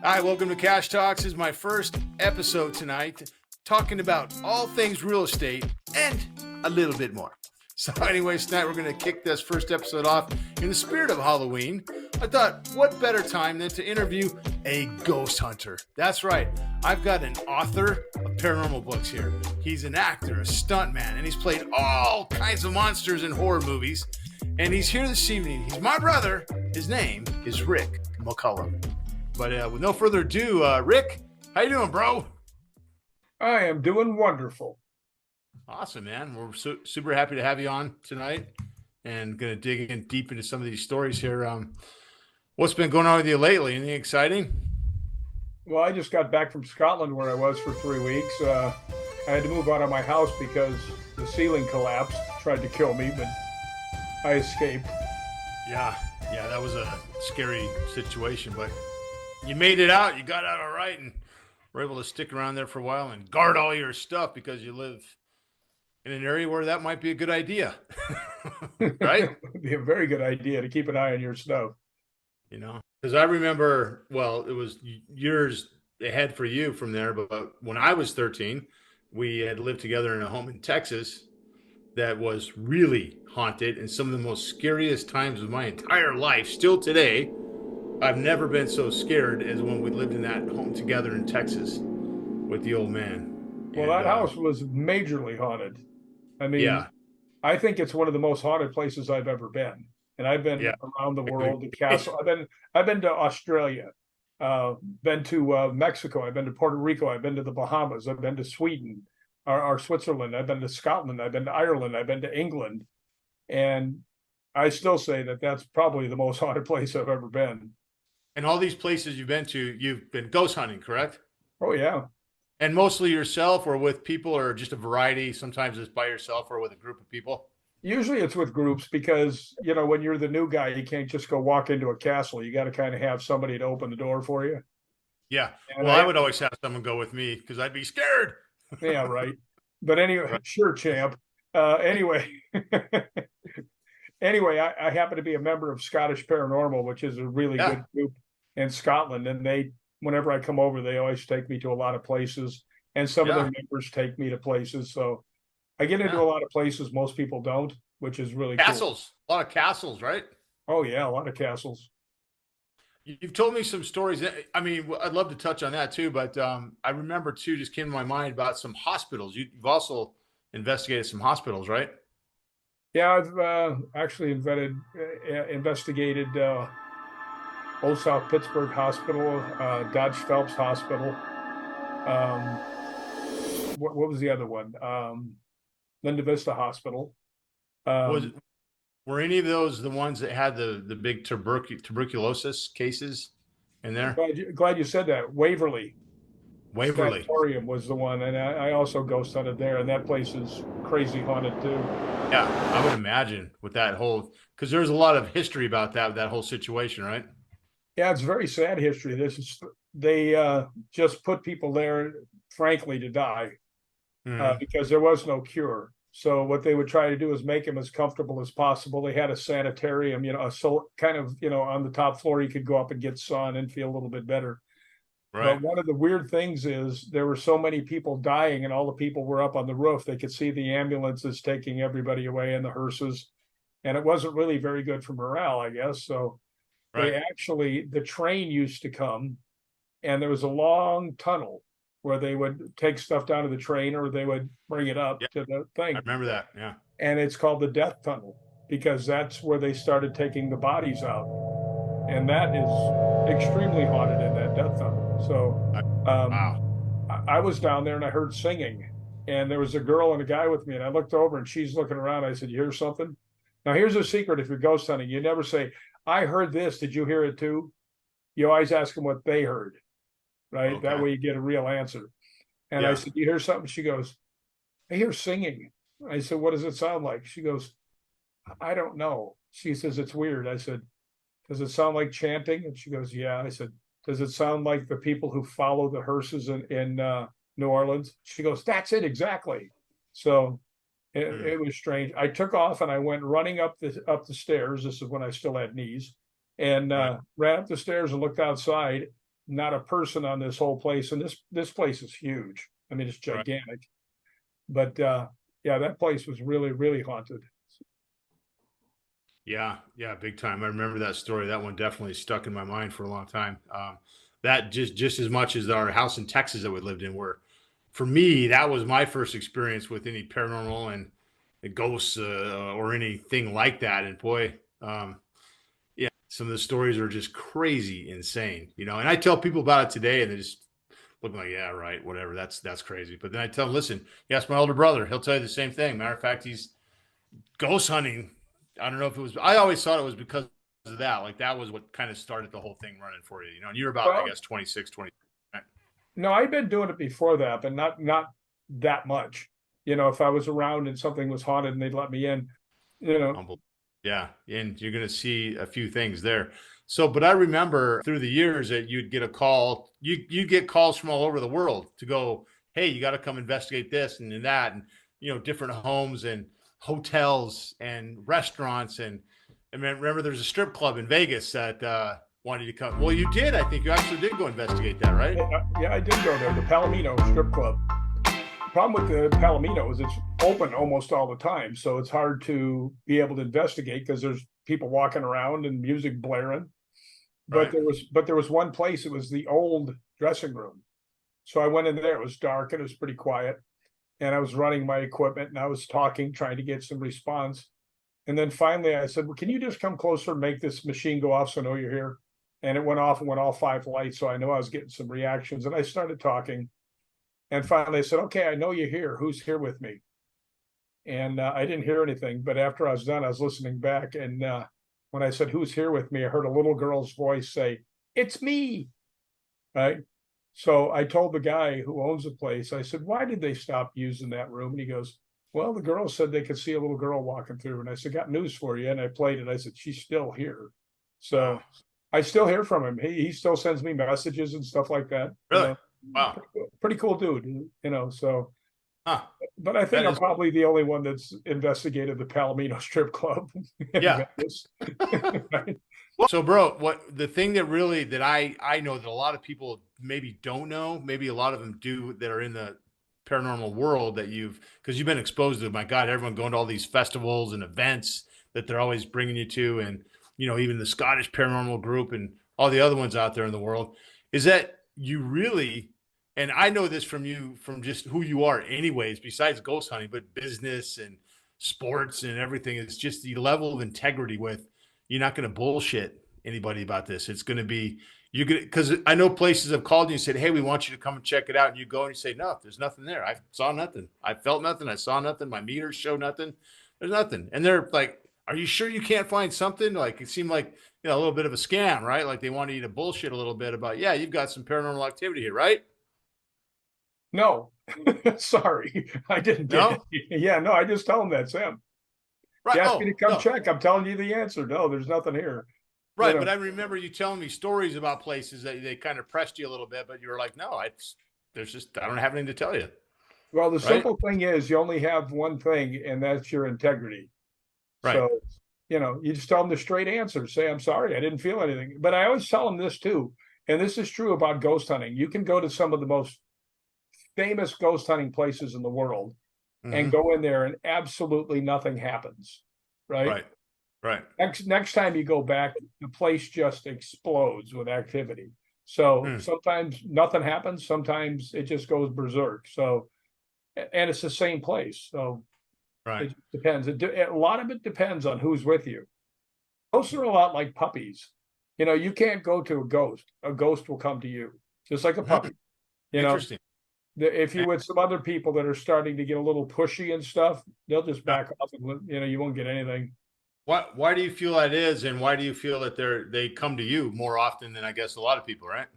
Hi, welcome to Cash Talks. This is my first episode tonight, talking about all things real estate and a little bit more. So anyways, tonight we're going to kick this first episode off in the spirit of Halloween. I thought, what better time than to interview a ghost hunter? That's right. I've got an author of paranormal books here. He's an actor, a stuntman, and he's played all kinds of monsters in horror movies. And he's here this evening. He's my brother. His name is Rick McCallum. But with no further ado, Rick, how you doing, bro? I am doing wonderful. Awesome, man. We're super happy to have you on tonight and going to dig in deep into some of these stories here. What's been going on with you lately? Anything exciting? Well, I just got back from Scotland where I was for 3 weeks. I had to move out of my house because the ceiling collapsed, tried to kill me, but I escaped. Yeah, that was a scary situation, but you made it out. You got out all right and were able to stick around there for a while and guard all your stuff because you live in an area where that might be a good idea. Right? It would be a very good idea to keep an eye on your stuff. You know, because I remember, well, it was years ahead for you from there, but when I was 13, we had lived together in a home in Texas that was really haunted, and some of the most scariest times of my entire life, still today. I've never been so scared as when we lived in that home together in Texas with the old man. Well, that house was majorly haunted. I mean, yeah. I think it's one of the most haunted places I've ever been. And I've been around the world, the castle. I've been to Australia, been to Mexico, I've been to Puerto Rico, I've been to the Bahamas, I've been to Sweden or Switzerland, I've been to Scotland, I've been to Ireland, I've been to England. And I still say that that's probably the most haunted place I've ever been. And all these places you've been ghost hunting, correct? Oh, yeah. And mostly yourself or with people, or just a variety? Sometimes it's by yourself or with a group of people? Usually it's with groups because, you know, when you're the new guy, you can't just go walk into a castle. You got to kind of have somebody to open the door for you. Yeah. And I would always have someone go with me because I'd be scared. Yeah, right. But anyway, right. Sure, champ. Anyway, I happen to be a member of Scottish Paranormal, which is a really good group in Scotland. And whenever I come over, they always take me to a lot of places. And some of their members take me to places. So I get into a lot of places most people don't, which is really castles. Cool. A lot of castles, right? Oh, yeah, a lot of castles. You've told me some stories. I mean, I'd love to touch on that too, but I remember too, just came to my mind about some hospitals. You've also investigated some hospitals, right? Yeah, I've actually investigated Old South Pittsburgh Hospital, Dodge Phelps Hospital. What was the other one? Linda Vista Hospital. Were any of those the ones that had the big tuberculosis cases in there? Glad you said that. Waverly Sanatorium was the one, and I also ghost hunted there, and that place is crazy haunted too. Yeah, I would imagine with that whole, because there's a lot of history about that whole situation, right? Yeah, it's very sad history. They just put people there, frankly, to die because there was no cure. So what they would try to do is make them as comfortable as possible. They had a sanitarium, on the top floor, you could go up and get sun and feel a little bit better. Right. But one of the weird things is there were so many people dying and all the people were up on the roof. They could see the ambulances taking everybody away and the hearses. And it wasn't really very good for morale, I guess. So the train used to come and there was a long tunnel where they would take stuff down to the train or they would bring it up to the thing. I remember that, yeah. And it's called the Death Tunnel because that's where they started taking the bodies out. And that is extremely haunted in that Death Tunnel. So I was down there and I heard singing. And there was a girl and a guy with me. And I looked over and she's looking around. I said, "You hear something?" Now, here's a secret if you're ghost hunting. You never say, "I heard this. Did you hear it too?" You always ask them what they heard. Right? Okay. That way you get a real answer. And I said, "You hear something?" She goes, "I hear singing." I said, "What does it sound like?" She goes, "I don't know." She says, "It's weird." I said, "Does it sound like chanting?" And she goes, "Yeah." I said, "Does it sound like the people who follow the hearses in New Orleans?" She goes, "That's it, exactly." So it was strange. I took off and I went running up the stairs. This is when I still had knees. And ran up the stairs and looked outside. not a person on this whole place. And this place is huge. I mean, it's gigantic. Right. But yeah, that place was really, really haunted. Yeah, big time. I remember that story. That one definitely stuck in my mind for a long time. That just as much as our house in Texas that we lived in, where for me that was my first experience with any paranormal and ghosts or anything like that. And boy, yeah, some of the stories are just crazy, insane. And I tell people about it today, and they just look like, yeah, right, whatever. That's crazy. But then I tell them, listen, you ask my older brother, he'll tell you the same thing. Matter of fact, he's ghost hunting. I don't know if it was, I always thought it was because of that. Like that was what kind of started the whole thing running for you, and you're about, I guess, 26, 20. Right? No, I'd been doing it before that, but not that much. If I was around and something was haunted and they'd let me in, Humble. Yeah. And you're going to see a few things there. So, but I remember through the years that you'd get a call, you'd get calls from all over the world to go, hey, you got to come investigate this and that. And, different homes and hotels and restaurants. And remember there's a strip club in Vegas that wanted you to come. Well, you did. I think you actually did go investigate that, right? Yeah, I did go there. The Palomino strip club. The problem with the Palomino is it's open almost all the time. So it's hard to be able to investigate because there's people walking around and music blaring. But there was one place, it was the old dressing room. So I went in there, it was dark and it was pretty quiet. And I was running my equipment and I was talking, trying to get some response. And then finally I said, well, can you just come closer and make this machine go off so I know you're here? And it went off and went all 5 lights. So I know I was getting some reactions and I started talking. And finally I said, okay, I know you're here. Who's here with me? And I didn't hear anything. But after I was done, I was listening back. And when I said, who's here with me? I heard a little girl's voice say, it's me. Right. So I told the guy who owns the place, I said, why did they stop using that room? And he goes, well, the girl said they could see a little girl walking through. And I said, got news for you. And I played it. I said, she's still here. So I still hear from him. He still sends me messages and stuff like that. Really? Wow. Pretty cool dude, so. But I think I'm probably the only one that's investigated the Palomino strip club. Yeah. Right? So, bro, what the thing that really that I know that a lot of people maybe don't know, maybe a lot of them do that are in the paranormal world that because you've been exposed to, my God, everyone going to all these festivals and events that they're always bringing you to, and even the Scottish Paranormal Group and all the other ones out there in the world, is that you really, and I know this from you, from just who you are anyways, besides ghost hunting, but business and sports and everything, it's just the level of integrity with, you're not going to bullshit anybody about this. It's going to be, because I know places have called you and said, hey, we want you to come and check it out. And you go and you say, no, there's nothing there. I saw nothing. I felt nothing. I saw nothing. My meters show nothing. There's nothing. And they're like, are you sure you can't find something? Like, it seemed like, a little bit of a scam, right? Like they wanted you to bullshit a little bit about, yeah, you've got some paranormal activity here, right? No, sorry. I didn't. No? Yeah, no, I just tell them that's him. Right. You asked me to come check. I'm telling you the answer. No, there's nothing here. Right. But I remember you telling me stories about places that they kind of pressed you a little bit, but you were like, no, I don't have anything to tell you. Well, the simple thing is you only have one thing, and that's your integrity. Right. So, you just tell them the straight answer. Say, I'm sorry, I didn't feel anything. But I always tell them this too. And this is true about ghost hunting. You can go to some of the most famous ghost hunting places in the world and go in there and absolutely nothing happens. Right. Next time you go back, the place just explodes with activity. So sometimes nothing happens. Sometimes it just goes berserk. So, and it's the same place. So it depends. A lot of it depends on who's with you. Ghosts are a lot like puppies. You can't go to a ghost. A ghost will come to you, just like a puppy. Interesting. If you're with some other people that are starting to get a little pushy and stuff, they'll just back off and you won't get anything. Why do you feel that is, and why do you feel that they come to you more often than I guess a lot of people, right?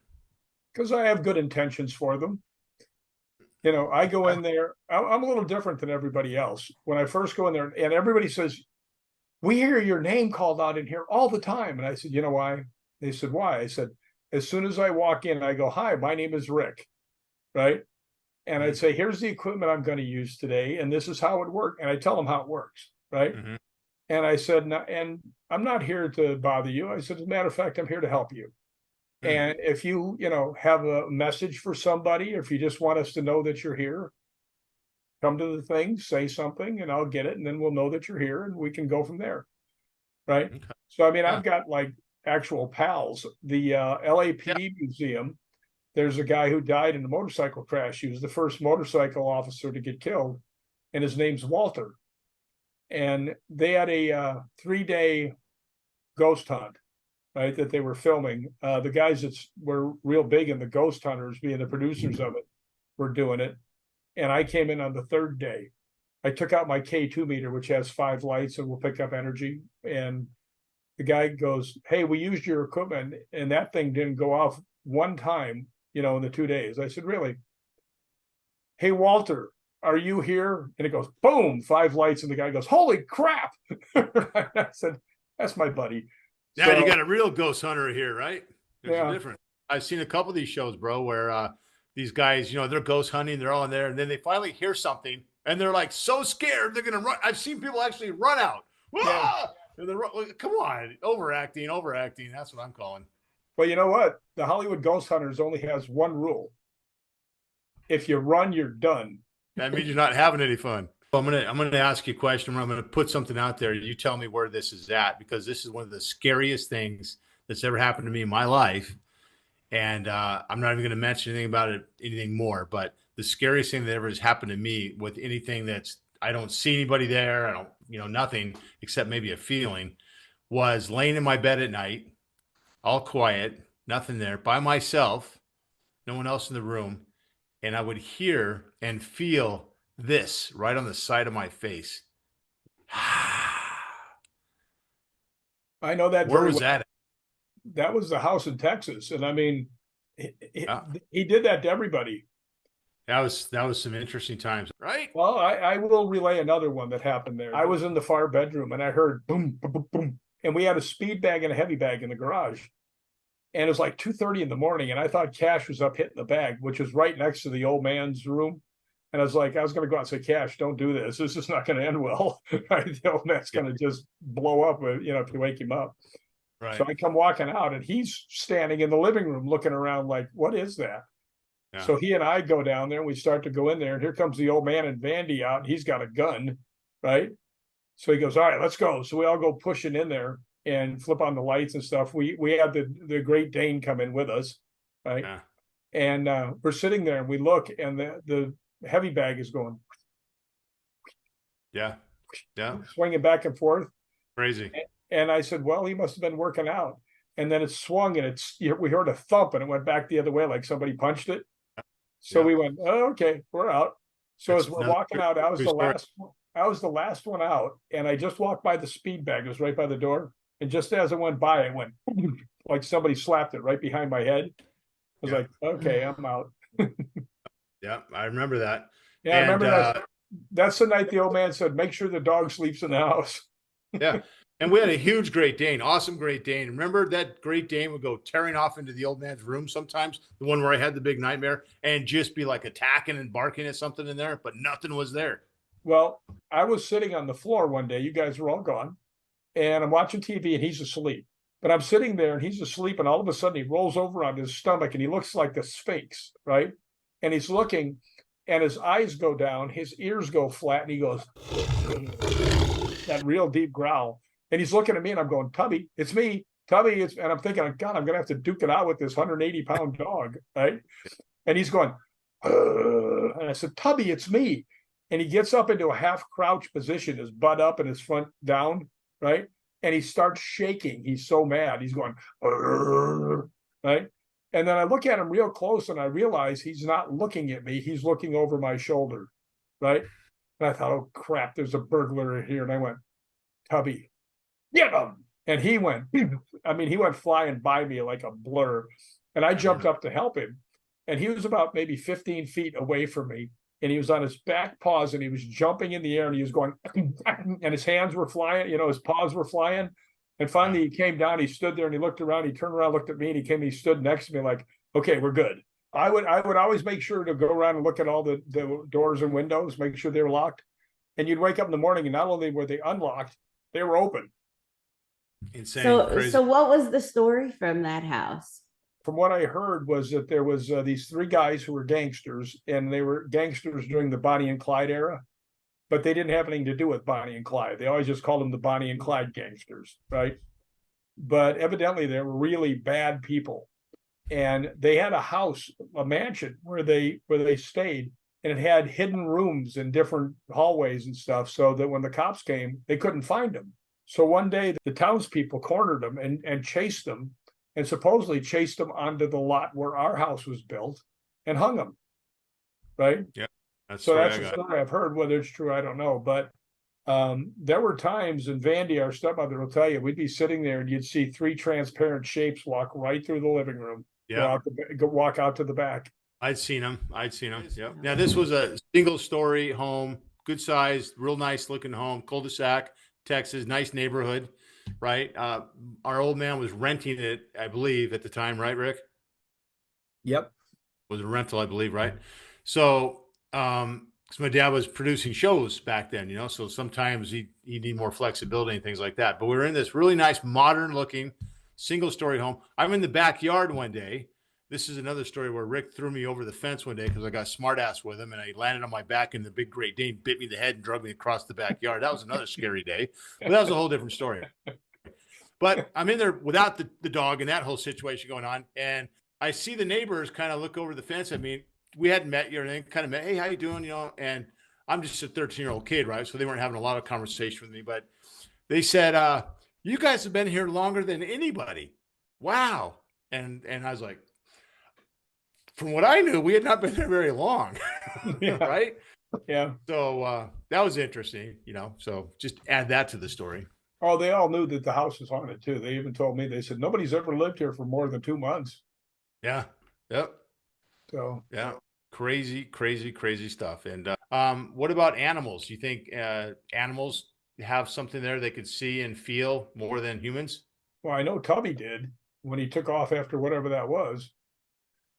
Because I have good intentions for them. I go in there. I'm a little different than everybody else. When I first go in there, and everybody says, we hear your name called out in here all the time. And I said, you know why? They said, why? I said, as soon as I walk in, I go, hi, my name is Rick. Right. And I'd say, here's the equipment I'm going to use today. And this is how it works. And I tell them how it works. Right. And I said, and I'm not here to bother you. I said, as a matter of fact, I'm here to help you. And if you, have a message for somebody, or if you just want us to know that you're here, come to the thing, say something, and I'll get it, and then we'll know that you're here, and we can go from there. Right. Okay. So, I mean, I've got like actual pals. The LAPD museum, there's a guy who died in a motorcycle crash. He was the first motorcycle officer to get killed, and his name's Walter. And they had a 3-day ghost hunt, right, that they were filming. The guys that were real big in the ghost hunters, being the producers of it, were doing it. And I came in on the 3rd day. I took out my K2 meter, which has 5 lights and will pick up energy. And the guy goes, "Hey, we used your equipment and that thing didn't go off one time, in the 2 days." I said, "Really?" "Hey, Walter, are you here?" And it goes, boom, 5 lights. And the guy goes, "Holy crap." I said, "That's my buddy." Yeah, so, you got a real ghost hunter here, right? There's a difference. I've seen a couple of these shows, bro, where these guys, they're ghost hunting, they're all in there, and then they finally hear something, and they're like so scared they're gonna run. I've seen people actually run out. Yeah. And come on, overacting. That's what I'm calling. Well, you know what? The Hollywood Ghost Hunters only has one rule: if you run, you're done. That means you're not having any fun. I'm gonna ask you a question. I'm gonna put something out there. You tell me where this is at, because this is one of the scariest things that's ever happened to me in my life. And I'm not even going to mention anything about it, anything more. But the scariest thing that ever has happened to me with anything that's, I don't see anybody there, I don't, nothing except maybe a feeling, was laying in my bed at night, all quiet, nothing there, by myself, no one else in the room. And I would hear and feel this right on the side of my face. I know that. Where was that? That was the house in Texas. And I mean, he did that to everybody. That was some interesting times, right? Well, I will relay another one that happened there. I was in the far bedroom and I heard boom, boom, boom, boom. And we had a speed bag and a heavy bag in the garage. And it was like 2:30 in the morning. And I thought Cash was up hitting the bag, which was right next to the old man's room. And I was like, I was going to go out and say, "Cash, don't do this. This is not going to end well." Right? The old man's going to just blow up, if you wake him up. Right. So I come walking out and he's standing in the living room looking around like, "What is that?" Yeah. So he and I go down there and we start to go in there, and here comes the old man and Vandy out, and he's got a gun, right? So he goes, "All right, let's go." So we all go pushing in there and flip on the lights and stuff. We had the Great Dane come in with us, right? Yeah. And we're sitting there and we look, and the heavy bag is going. Yeah. Swinging back and forth. Crazy. And I said, "Well, he must have been working out." And then it swung and we heard a thump and it went back the other way like somebody punched it. So we went, "Oh, okay, we're out." So as we're walking out, I was the last one out, and I just walked by the speed bag. It was right by the door. And just as it went by, it went like somebody slapped it right behind my head. I was like, "Okay, I'm out." Yeah, I remember that. Yeah, I remember that. That's the night the old man said, "Make sure the dog sleeps in the house." Yeah. And we had a huge Great Dane, awesome Great Dane. Remember that Great Dane would go tearing off into the old man's room sometimes, the one where I had the big nightmare, and just be like attacking and barking at something in there, but nothing was there. Well, I was sitting on the floor one day. You guys were all gone. And I'm watching TV and he's asleep. But I'm sitting there and he's asleep, and all of a sudden he rolls over on his stomach and he looks like the Sphinx, right? And he's looking, and his eyes go down, his ears go flat, and he goes, that real deep growl. And he's looking at me, and I'm going, "Tubby, it's me, Tubby." And I'm thinking, God, I'm going to have to duke it out with this 180-pound dog, right? And he's going, and I said, "Tubby, it's me." And he gets up into a half crouch position, his butt up and his front down, right? And he starts shaking. He's so mad. He's going, right? And then I look at him real close, and I realize he's not looking at me. He's looking over my shoulder, right? And I thought, "Oh, crap, there's a burglar here." And I went, "Tubby, get him." And he went, he went flying by me like a blur. And I jumped up to help him. And he was about maybe 15 feet away from me. And he was on his back paws, and he was jumping in the air, and he was going, and his hands were flying, his paws were flying. And finally he came down, he stood there, and he looked around, he turned around, looked at me, and he stood next to me like, "Okay, we're good." I would always make sure to go around and look at all the doors and windows, make sure they were locked. And you'd wake up in the morning, and not only were they unlocked, they were open. Insane. So what was the story from that house? from what I heard was that there was these three guys who were gangsters, and they were gangsters during the Bonnie and Clyde era, but they didn't have anything to do with Bonnie and Clyde. They always just called them the Bonnie and Clyde gangsters, right? But evidently they were really bad people. And they had a house, a mansion where they stayed, and it had hidden rooms in different hallways and stuff, so that when the cops came, they couldn't find them. So one day the townspeople cornered them and chased them, and supposedly chased them onto the lot where our house was built and hung them. Right? Yeah. That's a story I've heard. Whether it's true, I don't know. But there were times, and Vandy, our stepmother, will tell you, we'd be sitting there and you'd see three transparent shapes walk right through the living room. Yeah. Walk out to the back. I'd seen them. Yep. Now, this was a single story home, good size, real nice looking home, cul-de-sac, Texas, nice neighborhood, right? Our old man was renting it, I believe, at the time, right, Rick? Yep. Was a rental, I believe, right? So, because my dad was producing shows back then, so sometimes he need more flexibility and things like that. But we were in this really nice, modern looking single story home. I'm in the backyard one day. This is another story where Rick threw me over the fence one day because I got smart ass with him, and I landed on my back, and the big Great Dane bit me in the head and drug me across the backyard. That was another scary day, but that was a whole different story. But I'm in there without the dog and that whole situation going on, and I see the neighbors kind of look over the fence at me. We hadn't met yet, and kind of met. Hey, how you doing? And I'm just a 13-year-old kid, right? So they weren't having a lot of conversation with me, but they said, "You guys have been here longer than anybody." Wow. And I was like, from what I knew, we had not been there very long. Yeah. Right? Yeah. So that was interesting, so just add that to the story. Oh, they all knew that the house was haunted too. They even told me, they said, nobody's ever lived here for more than 2 months. Yeah. Yep. So yeah, crazy stuff. And what about animals? You think animals have something there they could see and feel more than humans? Well, I know Tubby did when he took off after whatever that was.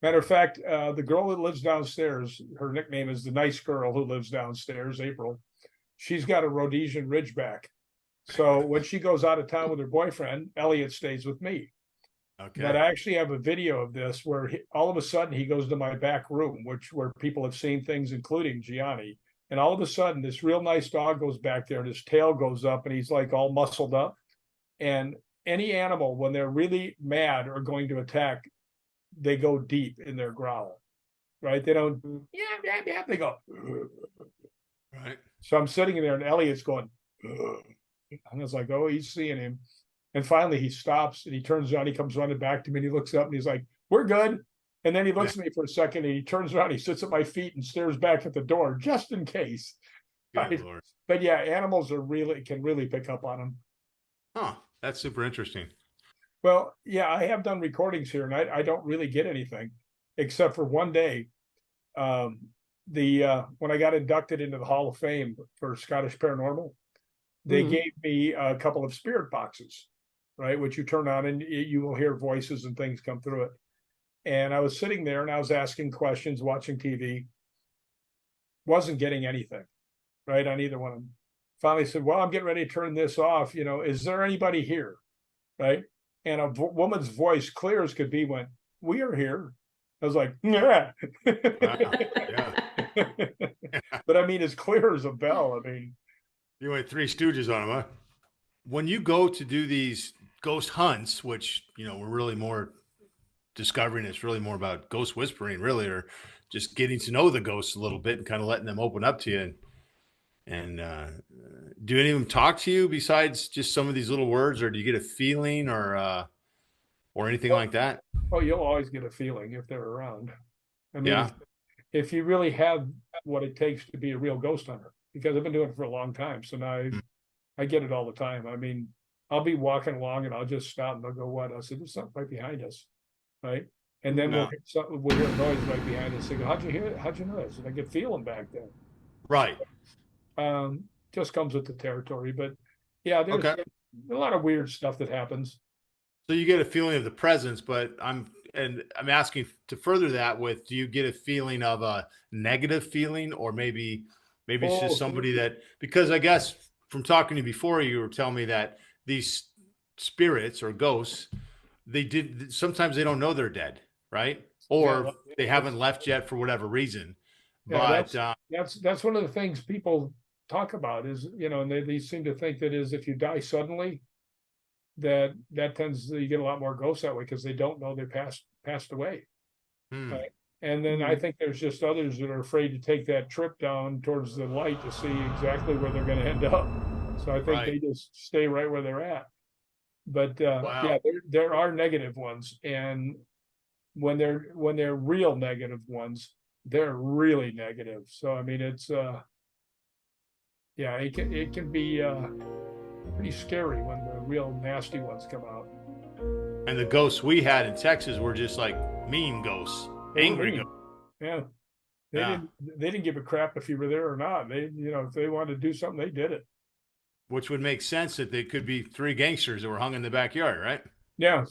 Matter of fact, the girl that lives downstairs, her nickname is the nice girl who lives downstairs, April. She's got a Rhodesian Ridgeback. So when she goes out of town with her boyfriend, Elliot stays with me. Okay. But I actually have a video of this where all of a sudden he goes to my back room, where people have seen things, including Gianni. And all of a sudden, this real nice dog goes back there, and his tail goes up, and he's like all muscled up. And any animal, when they're really mad or going to attack, they go deep in their growl, right? They don't, yeah, they go, right. So I'm sitting there, and Elliot's going, and I was like, oh, he's seeing him. And finally he stops, and he turns around, he comes running back to me, and he looks up, and he's like, we're good. And then he looks at me for a second, and he turns around, he sits at my feet and stares back at the door, just in case. Good Lord. But yeah, animals can really pick up on them. Huh. That's super interesting. Well, yeah, I have done recordings here, and I don't really get anything, except for one day. When I got inducted into the Hall of Fame for Scottish Paranormal, they gave me a couple of spirit boxes, right, which you turn on, and you will hear voices and things come through it. And I was sitting there, and I was asking questions, watching TV, wasn't getting anything, right, on either one of them. Finally said, well, I'm getting ready to turn this off. Is there anybody here? Right. And a woman's voice, clear as could be, went, we are here. I was like, yeah. Yeah. But I mean, as clear as a bell. I mean, you went Three Stooges on them, huh? When you go to do these ghost hunts, which, we're really more discovering, it's really more about ghost whispering, really, or just getting to know the ghosts a little bit and kind of letting them open up to you. And do any of them talk to you besides just some of these little words, or do you get a feeling or anything like that? Oh, you'll always get a feeling if they're around. I mean, yeah. If you really have what it takes to be a real ghost hunter, because I've been doing it for a long time. So now I get it all the time. I mean, I'll be walking along and I'll just stop and they'll go, what? I'll say, there's something right behind us. Right. And then we'll hear a noise right behind us. They go, how'd you hear it? How'd you know this? And I get feeling back then. Right. Just comes with the territory. But yeah, there's a lot of weird stuff that happens. So you get a feeling of the presence, but I'm asking to further that with, do you get a feeling of a negative feeling, or maybe it's just somebody that, because I guess from talking to you before, you were telling me that these spirits or ghosts, sometimes they don't know they're dead, right? Yeah, Or they haven't left yet for whatever reason. yeah, But that's one of the things people talk about is, and they seem to think that is if you die suddenly, that tends you get a lot more ghosts that way because they don't know they passed away. Right? And then I think there's just others that are afraid to take that trip down towards the light to see exactly where they're going to end up. So I think they just stay right where they're at. But yeah, there are negative ones, and when they're real negative ones, they're really negative. So I mean, it's yeah, it can be pretty scary when the real nasty ones come out. And the ghosts we had in Texas were just like mean ghosts, angry ghosts. Yeah. They didn't give a crap if you were there or not. They, if they wanted to do something, they did it. Which would make sense that they could be three gangsters that were hung in the backyard, right? Yeah.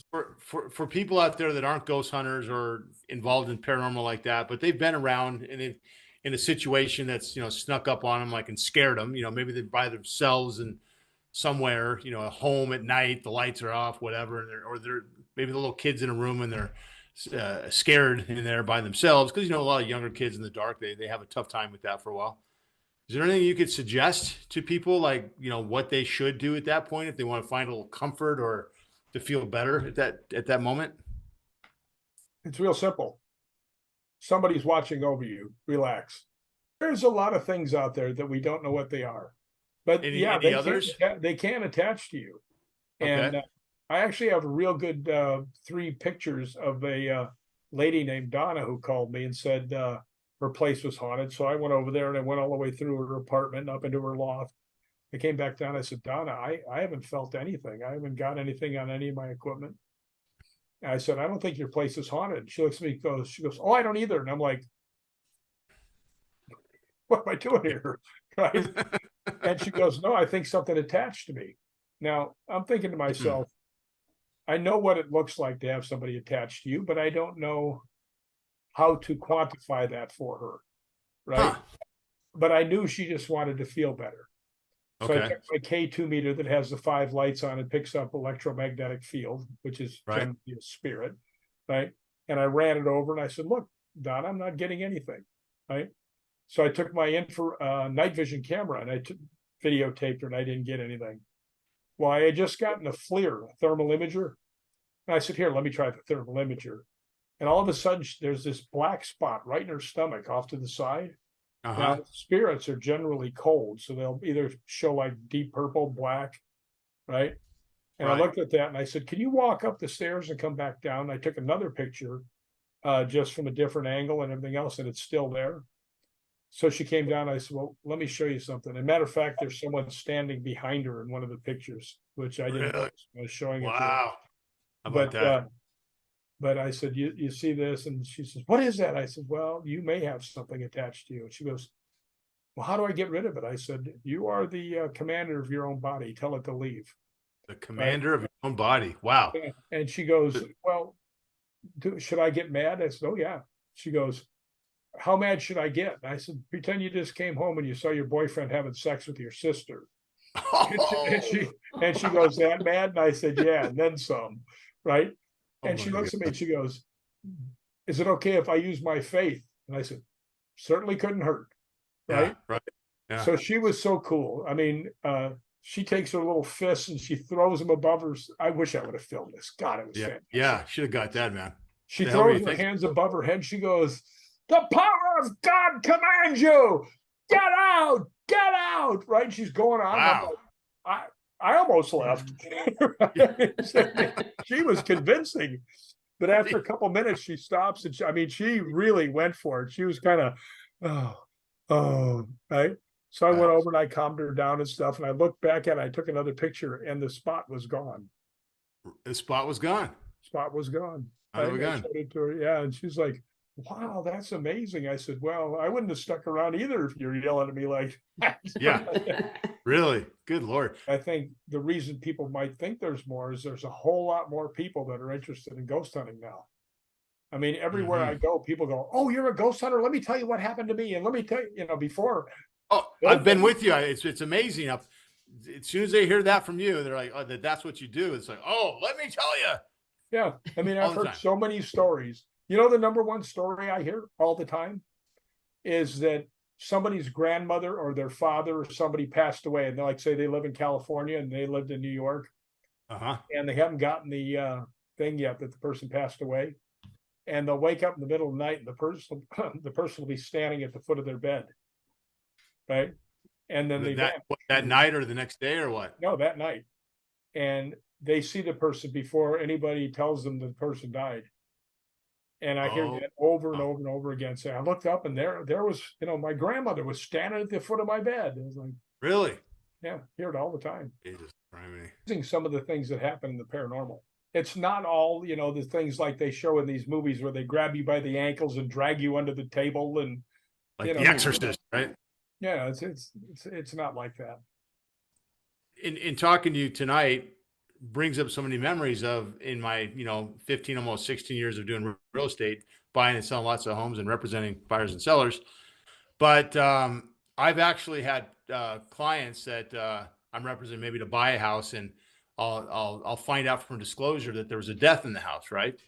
For people out there that aren't ghost hunters or involved in paranormal like that, but they've been around in a situation that's, snuck up on them, like, and scared them, maybe they're by themselves and somewhere, a home at night, the lights are off, whatever. And they're maybe the little kids in a room and they're scared in there by themselves. Cause a lot of younger kids in the dark, they have a tough time with that for a while. Is there anything you could suggest to people, like, what they should do at that point if they want to find a little comfort or to feel better at that moment? It's real simple. Somebody's watching over you. Relax. There's a lot of things out there that we don't know what they are, but any others? They can attach to you. Okay. And I actually have a real good 3 pictures of a lady named Donna who called me and said her place was haunted. So I went over there and I went all the way through her apartment up into her loft. I came back down. I said, Donna, I haven't felt anything. I haven't got anything on any of my equipment. And I said, I don't think your place is haunted. She looks at me, she goes, oh, I don't either. And I'm like, what am I doing here? Right. And she goes, no, I think something attached to me. Now I'm thinking to myself, I know what it looks like to have somebody attached to you, but I don't know how to quantify that for her. Right. But I knew she just wanted to feel better. So I took my K2 meter that has the 5 lights on and picks up electromagnetic field, which is generally a spirit, right? And I ran it over and I said, look, Don, I'm not getting anything, right? So I took my night vision camera and I videotaped her and I didn't get anything. Well, I had just gotten a FLIR, a thermal imager. And I said, here, let me try the thermal imager. And all of a sudden, there's this black spot right in her stomach off to the side. Now, spirits are generally cold, so they'll either show like deep purple, black, right? And I looked at that and I said, can you walk up the stairs and come back down? And I took another picture just from a different angle and everything else, and it's still there. So she came down. I said, well, let me show you something. As a matter of fact, there's someone standing behind her in one of the pictures, which I didn't know. I was showing it to her. Wow. How about that? But I said, you see this? And she says, what is that? I said, well, you may have something attached to you. And she goes, well, how do I get rid of it? I said, you are the commander of your own body. Tell it to leave. The commander of your own body. Wow. And she goes, well, should I get mad? I said, oh, yeah. She goes, how mad should I get? And I said, pretend you just came home and you saw your boyfriend having sex with your sister. And she goes, that mad? And I said, yeah, and then some, right? And she looks at me and she goes, is it okay if I use my faith? And I said, certainly couldn't hurt. Right. Yeah, right. Yeah. So she was so cool. I mean, she takes her little fists and she throws them above her. I wish I would have filmed this. God, it was fantastic. Yeah, should have got that, man. She throws her hands above her head. She goes, the power of God commands you. Get out. Get out. Right. She's going on. Wow. I almost left. She was convincing, but after a couple minutes, she stops and she really went for it. She was kind of, right. So I went over and I calmed her down and stuff. And I looked back at it. I took another picture and the spot was gone. The spot was gone. Spot was gone. I showed it to her. Yeah. And she's like, wow, that's amazing. I said, well, I wouldn't have stuck around either if you're yelling at me like that. Yeah. Really? Good Lord. I think the reason people might think there's more is there's a whole lot more people that are interested in ghost hunting now. I mean, everywhere I go, people go, oh, you're a ghost hunter? Let me tell you what happened to me. And let me tell you, before. Oh, I've been with you. It's amazing. As soon as they hear that from you, they're like, oh, that's what you do. It's like, oh, let me tell you. Yeah. I mean, I've All the heard time. so many stories. You know, the number one story I hear all the time is that somebody's grandmother or their father or somebody passed away. And they like say they live in California and they lived in New York and they haven't gotten the thing yet that the person passed away. And they'll wake up in the middle of the night and the person will be standing at the foot of their bed. Right. And then that night or the next day or what? No, that night. And they see the person before anybody tells them the person died. And I hear that over and over and over again. Say, I looked up and there was, my grandmother was standing at the foot of my bed. It was like, really? Yeah, hear it all the time. Jesus, using some of the things that happen in the paranormal. It's not all, the things like they show in these movies where they grab you by the ankles and drag you under the table and like The Exorcist, right? Yeah, it's not like that. In talking to you tonight brings up so many memories of in my 15 almost 16 years of doing real estate, buying and selling lots of homes and representing buyers and sellers. But I've actually had clients that I'm representing maybe to buy a house, and I'll find out from disclosure that there was a death in the house, right?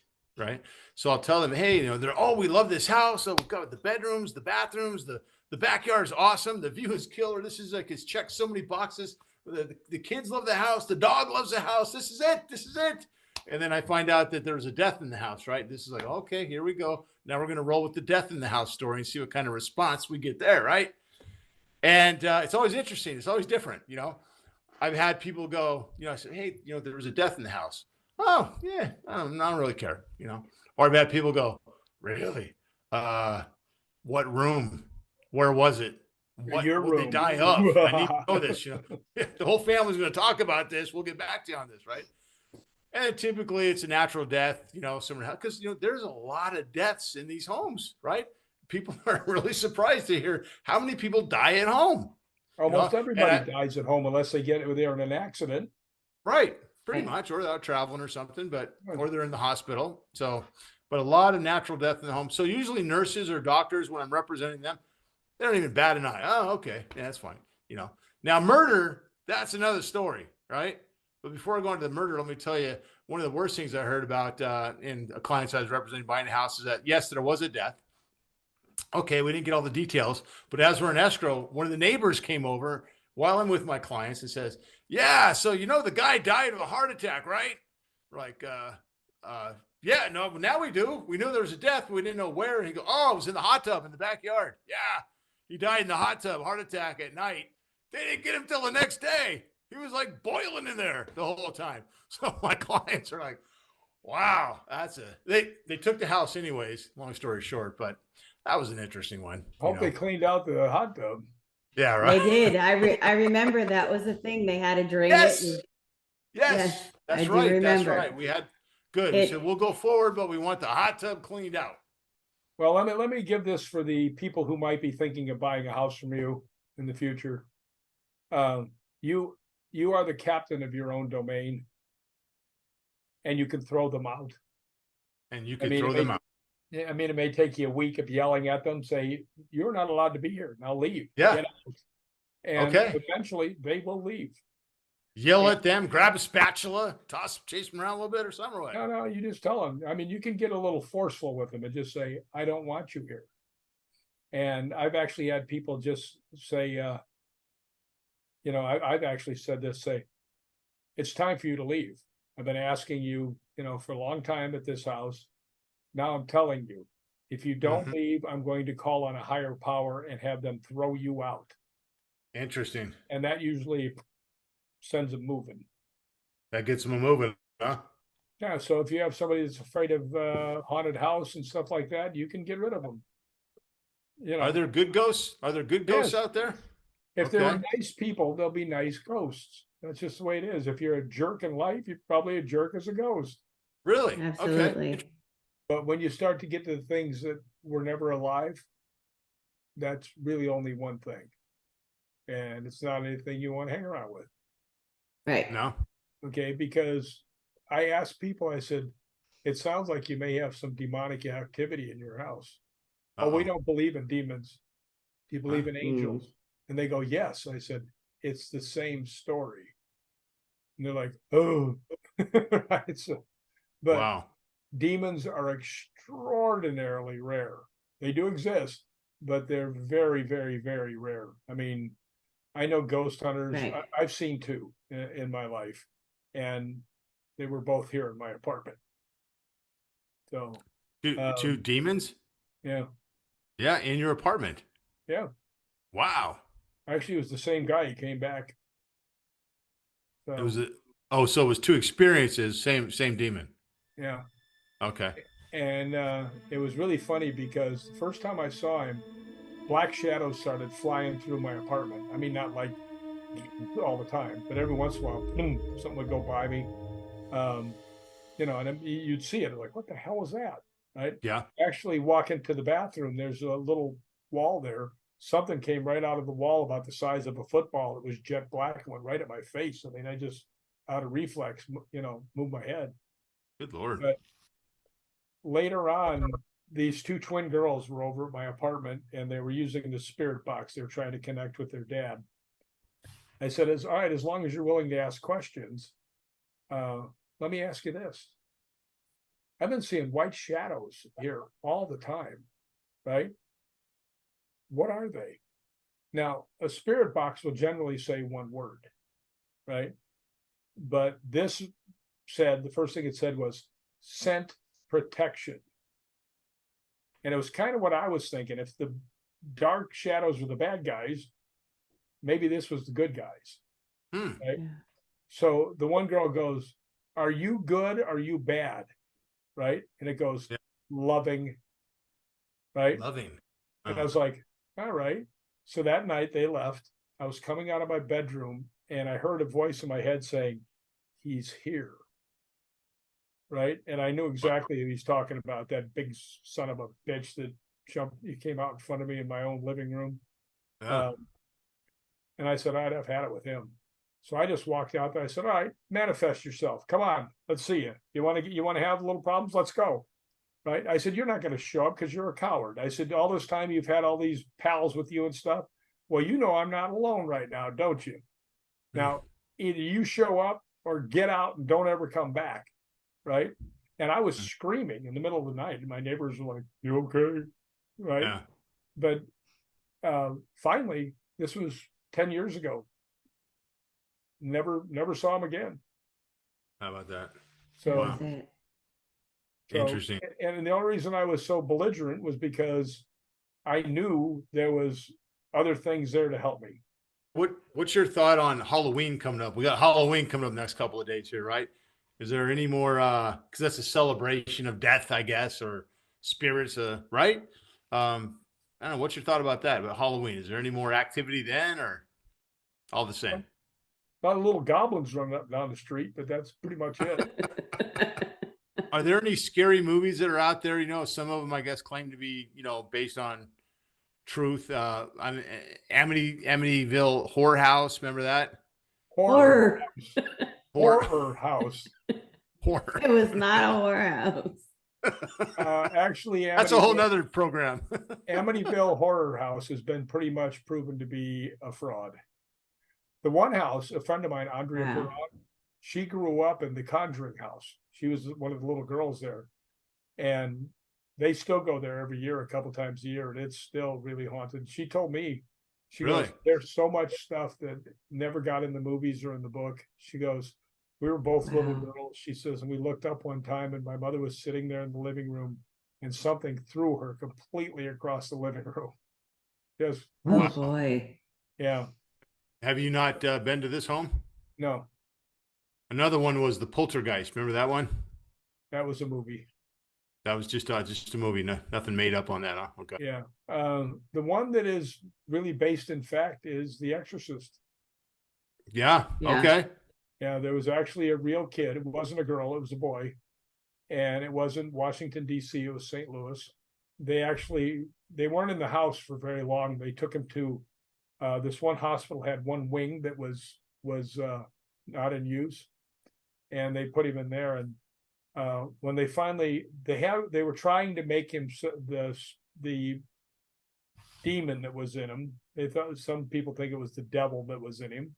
So I'll tell them, hey, we love this house. So we've got the bedrooms, the bathrooms, the backyard is awesome, the view is killer. This is like it's checked so many boxes. The kids love the house. The dog loves the house. This is it. And then I find out that there was a death in the house, right? This is like, okay, here we go. Now we're going to roll with the death in the house story and see what kind of response we get there, right? And it's always interesting. It's always different, I've had people go, I said, hey, there was a death in the house. Oh, yeah, I don't really care, Or I've had people go, really? What room? Where was it? What would they die of? I need to know this. The whole family's going to talk about this. We'll get back to you on this, right? And typically it's a natural death, because there's a lot of deaths in these homes, right? People are really surprised to hear how many people die at home. Almost everybody dies at home unless they get there in an accident. Right, pretty much, or they're out traveling or something, or they're in the hospital. So, but a lot of natural death in the home. So usually nurses or doctors, when I'm representing them, they don't even bat an eye. Oh, okay. Yeah, that's fine. Now murder, that's another story, right? But before I go into the murder, let me tell you, one of the worst things I heard about in a client I was representing buying a house is that, yes, there was a death. Okay, we didn't get all the details, but as we're in escrow, one of the neighbors came over while I'm with my clients and says, yeah, so the guy died of a heart attack, right? We're like, yeah, no, now we do. We knew there was a death, but we didn't know where. And he goes, oh, it was in the hot tub in the backyard. Yeah. He died in the hot tub, heart attack at night. They didn't get him till the next day. He was like boiling in there the whole time. So my clients are like, wow, they took the house anyways, long story short, but that was an interesting one. Hope they cleaned out the hot tub. Yeah, right. They did. I remember that was the thing. They had to drain it. Yes, that's right. That's right. We had, good. We said, we'll go forward, but we want the hot tub cleaned out. Well, let me give this for the people who might be thinking of buying a house from you in the future. You are the captain of your own domain, and you can throw them out. And you can throw them out. I mean, it may take you a week of yelling at them, say, you're not allowed to be here. Now leave. Yeah. Get out. And eventually they will leave. Yell at them, grab a spatula, chase them around a little bit or something. Or no, you just tell them. I mean, you can get a little forceful with them and just say, I don't want you here. And I've actually had people just say, I've actually said this, say, it's time for you to leave. I've been asking you, for a long time at this house. Now I'm telling you, if you don't leave, I'm going to call on a higher power and have them throw you out. Interesting. And that usually sends them moving. That gets them moving, huh? Yeah, so if you have somebody that's afraid of haunted house and stuff like that, you can get rid of them. Are there good ghosts? Are there good ghosts out there? If they're nice people, they'll be nice ghosts. That's just the way it is. If you're a jerk in life, you're probably a jerk as a ghost. Really? Absolutely. Okay. But when you start to get to the things that were never alive, that's really only one thing. And it's not anything you want to hang around with. Right. No. Okay, because I asked people, I said, it sounds like you may have some demonic activity in your house. Oh, we don't believe in demons. Do you believe in angels? And they go, yes. I said, it's the same story. And they're like, oh. Right. So But Wow. demons are extraordinarily rare. They do exist, but they're very, very, very rare. I mean, I know ghost hunters. Right. I've seen two in my life, and they were both here in my apartment. So, Two demons? yeah, Yeah, in your apartment. yeah. Wow. Actually, it was the same guy. He came back. So, It was so it was two experiences, same demon. yeah. Okay. And it was really funny because the first time I saw him, black shadows started flying through my apartment. I mean, not like all the time, but every once in a while, boom, something would go by me. You know, and you'd see it like, what the hell was that? Right? Yeah. Actually, walk into the bathroom. There's a little wall there. Something came right out of the wall about the size of a football. It was jet black, went right at my face. I mean, I just out of reflex, moved my head. Good Lord. But later on, these two twin girls were over at my apartment and they were using the spirit box. They were trying to connect with their dad. I said, "It's all right, as long as you're willing to ask questions. Let me ask you this. I've been seeing white shadows here all the time, right? What are they?" Now, a spirit box will generally say one word, right? But this said, the first thing it said was scent protection. And it was kind of what I was thinking. If the dark shadows were the bad guys, maybe this was the good guys. Right? Yeah. So the one girl goes, "Are you good? Are you bad?" Right? And it goes, Yeah. "Loving." Right? Loving. And I was like, all right. So that night they left. I was coming out of my bedroom and I heard a voice in my head saying, "He's here." Right? And I knew exactly who he's talking about, that big son of a bitch that he came out in front of me in my own living room. Yeah. And I said, I've had it with him. So I just walked out there. I said, all right, manifest yourself. Come on, let's see you. You want to have little problems? Let's go. Right? I said, you're not going to show up because you're a coward. I said, all this time you've had all these pals with you and stuff. Well, I'm not alone right now, don't you? Now, either you show up or get out and don't ever come back. Right? And I was screaming in the middle of the night, and my neighbors were like, "You okay?" Right? Yeah. But finally, this was 10 years ago. Never saw him again. How about that? So, Wow. Interesting. And the only reason I was so belligerent was because I knew there was other things there to help me. What's your thought on Halloween coming up? We got Halloween coming up next couple of days here, right? Is there any more because that's a celebration of death, I guess, or spirits, right? I don't know. What's your thought about that? About Halloween? Is there any more activity then, or all the same? Not a little goblins running up and down the street, but that's pretty much it. Are there any scary movies that are out there? Some of them, I guess, claim to be, based on truth. Amityville Horror House. Remember that? Horror. Horror house. Horror. It was not a horror house. Actually, that's a whole nother program. Amityville Horror House has been pretty much proven to be a fraud. The one house, a friend of mine, Andrea Perron, she grew up in the Conjuring house. She was one of the little girls there. And they still go there every year, a couple times a year, and it's still really haunted. She told me, she goes, there's so much stuff that never got in the movies or in the book. She goes, we were both little girls, she says, and we looked up one time and my mother was sitting there in the living room and something threw her completely across the living room. Just, oh boy. Yeah. Have you not been to this home? No. Another one was the Poltergeist. Remember that one? That was a movie. That was just a movie. Nothing made up on that. Huh? Okay. Yeah. The one that is really based in fact is The Exorcist. Yeah. Okay. Yeah. There was actually a real kid. It wasn't a girl. It was a boy. And it wasn't Washington, D.C. It was St. Louis. They weren't in the house for very long. They took him to this one hospital had one wing that was not in use. And they put him in there. And when they finally they were trying to make him the demon that was in him. They thought, some people think it was the devil that was in him.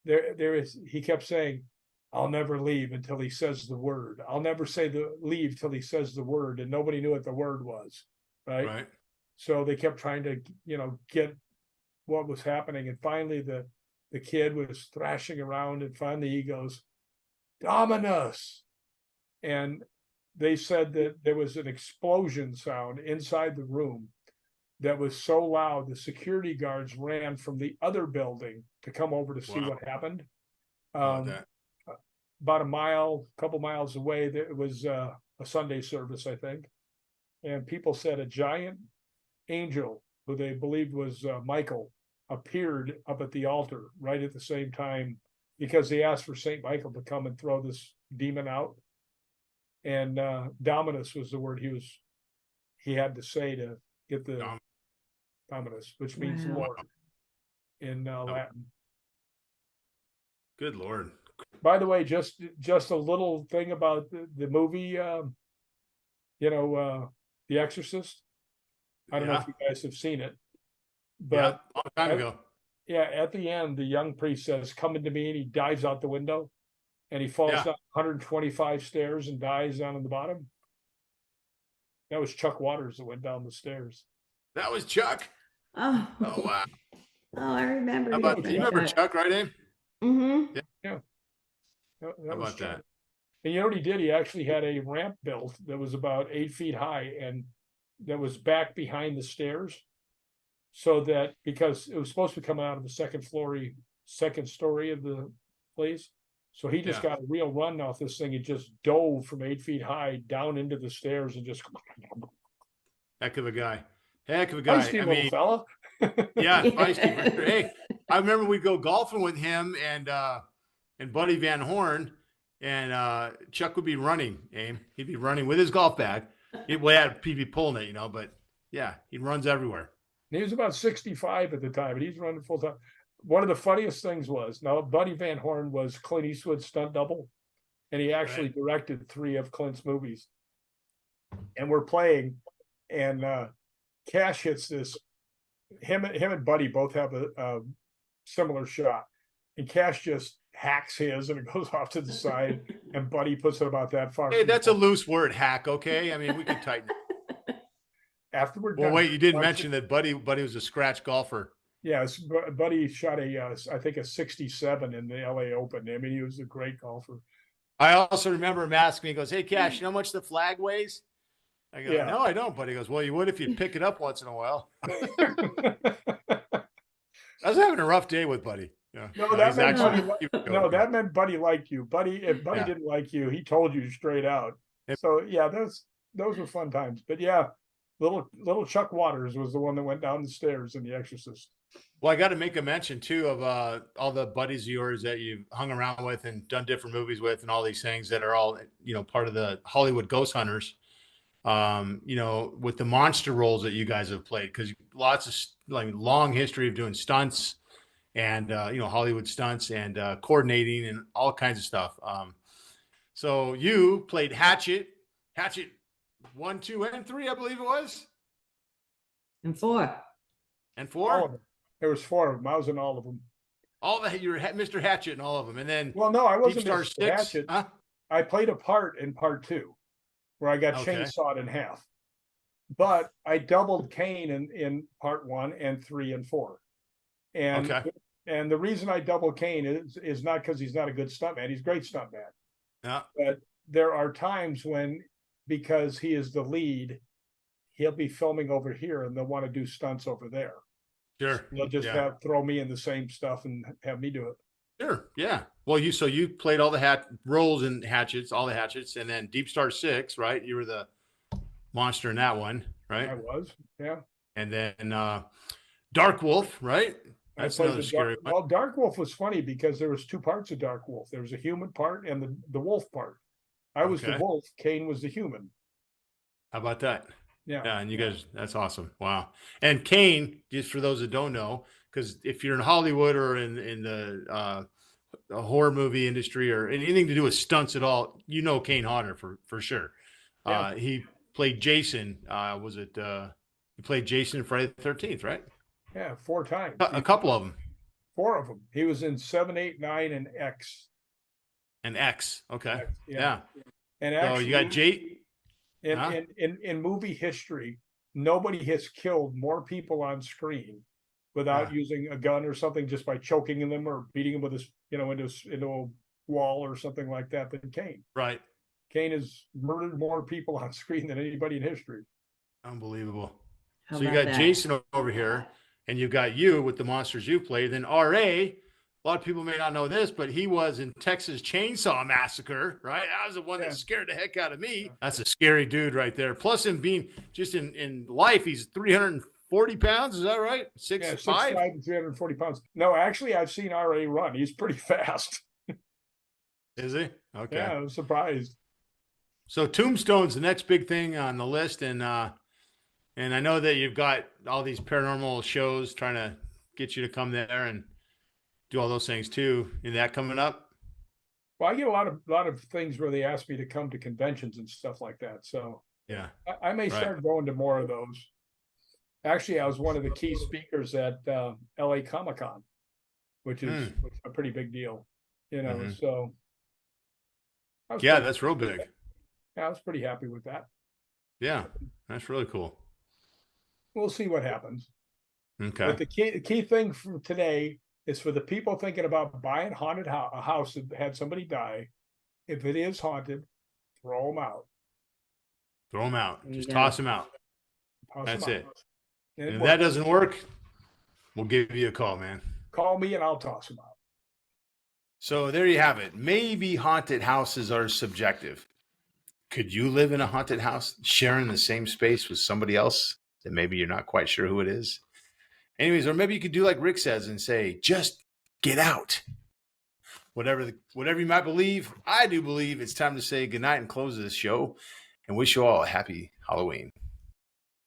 He kept saying, I'll never leave until he says the word. I'll never say leave till he says the word. And nobody knew what the word was. Right. So they kept trying to, get what was happening. And finally the kid was thrashing around, and finally he goes, Dominus. And they said that there was an explosion sound inside the room that was so loud the security guards ran from the other building to come over to see what happened. About a couple miles away, there was a Sunday service, I think. And people said a giant angel, who they believed was Michael, appeared up at the altar right at the same time, because they asked for St. Michael to come and throw this demon out. And Dominus was the word he had to say to get the Dominus, which means Lord in Latin. Good Lord. By the way, just a little thing about the movie, The Exorcist. I don't know if you guys have seen it, but long time ago. Yeah, at the end, the young priest says, "Come into me," and he dives out the window, and he falls down 125 stairs and dies down on the bottom. That was Chuck Waters that went down the stairs. That was Chuck. Oh wow. Oh, I remember. You remember Chuck, right, Abe? Mm-hmm. Yeah. How about that? And you know what he did? He actually had a ramp built that was about 8 feet high, and that was back behind the stairs, so that, because it was supposed to come out of the second story of the place. So he just got a real run off this thing. He just dove from 8 feet high down into the stairs and just. Heck of a guy. Feisty little fella. Yeah, feisty for sure. Hey, I remember we'd go golfing with him and Buddy Van Horn, and Chuck would be running, Aim. He'd be running with his golf bag. He'd be pulling it, but yeah, he runs everywhere. He was about 65 at the time, and he's running full time. One of the funniest things was, now Buddy Van Horn was Clint Eastwood's stunt double, and he actually directed 3 of Clint's movies. And we're playing, and Cash hits this. Him and Buddy both have a similar shot, and Cash just hacks his, and it goes off to the side, and Buddy puts it about that far. Hey, that's a loose word, hack. Okay, I mean, we could tighten it. Afterward. Well, wait, you didn't mention that Buddy was a scratch golfer. Yes, Buddy shot I think a 67 in the LA Open. I mean, he was a great golfer. I also remember him asking me, he goes, "Hey, Cash, you know how much the flag weighs?" I go, "No, I don't." But he goes, "Well, you would if you'd pick it up once in a while." I was having a rough day with Buddy. That meant Buddy liked you. If Buddy didn't like you, he told you straight out. So yeah, those were fun times. But yeah, little Chuck Waters was the one that went down the stairs in The Exorcist. Well, I got to make a mention too of all the buddies of yours that you've hung around with and done different movies with, and all these things that are all part of the Hollywood Ghost Hunters. With the monster roles that you guys have played, because lots of long history of doing stunts and Hollywood stunts and coordinating and all kinds of stuff. So you played Hatchet 1, 2, and 3, I believe it was, and 4. All of them. There was 4 of them. I was in all of them. All that you were Mr. Hatchet in all of them, and then no, I wasn't Deepstar Mr. 6. Hatchet. Huh? I played a part in part 2, where I got chainsawed in half. But I doubled Kane in part 1 and 3 and 4. And the reason I double Kane is not because he's not a good stuntman. He's a great stuntman. Yeah. But there are times when, because he is the lead, he'll be filming over here and they'll want to do stunts over there. Sure. They'll just throw me in the same stuff and have me do it. Sure. Yeah. Well, you played all the roles in Hatchets, all the Hatchets, and then Deepstar 6, right? You were the monster in that one, right? I was, yeah. And then Darkwolf, right? That's another scary one. Well, Darkwolf was funny because there was 2 parts of Darkwolf. There was a human part and the wolf part. I was the wolf. Kane was the human. How about that? Yeah. Yeah. And you guys, that's awesome. Wow. And Kane, just for those that don't know, because if you're in Hollywood or in the horror movie industry or anything to do with stunts at all, Kane Hodder for sure. Yeah. He played Jason. He played Jason in Friday the 13th, right? Yeah, 4 times. A couple of them. 4 of them. He was in 7, 8, 9, and X. An X. Okay. Yeah. And So actually, you got Jay. in movie history, nobody has killed more people on screen without using a gun or something, just by choking them or beating them with his, into a wall or something like that, than Kane. Right. Kane has murdered more people on screen than anybody in history. Unbelievable. How So you about got that? Jason over here, and you've got you with the monsters you played. Then R.A., a lot of people may not know this, but he was in Texas Chainsaw Massacre, right? That was the one that scared the heck out of me. That's a scary dude right there. Plus him being just in life, he's 340 pounds. Is that right? 6'5"? 6'5" and 340 pounds. No, actually, I've seen R.A. run. He's pretty fast. Is he? Okay. Yeah, I was surprised. So Tombstone's the next big thing on the list, and I know that you've got all these paranormal shows trying to get you to come there and do all those things too. Is that coming up? Well, I get a lot of things where they ask me to come to conventions and stuff like that. So yeah, I may start going to more of those. Actually, I was one of the key speakers at LA Comic-Con, which is a pretty big deal, so. That's real big. Yeah, I was pretty happy with that. Yeah, that's really cool. We'll see what happens. Okay. But the key thing for today is for the people thinking about buying a house that had somebody die. If it is haunted, throw them out. Throw them out. Just toss them out. That's it. And if that doesn't work, we'll give you a call, man. Call me and I'll toss them out. So there you have it. Maybe haunted houses are subjective. Could you live in a haunted house sharing the same space with somebody else that maybe you're not quite sure who it is? Anyways, or maybe you could do like Rick says and say, just get out. Whatever you might believe, I do believe it's time to say goodnight and close this show and wish you all a happy Halloween.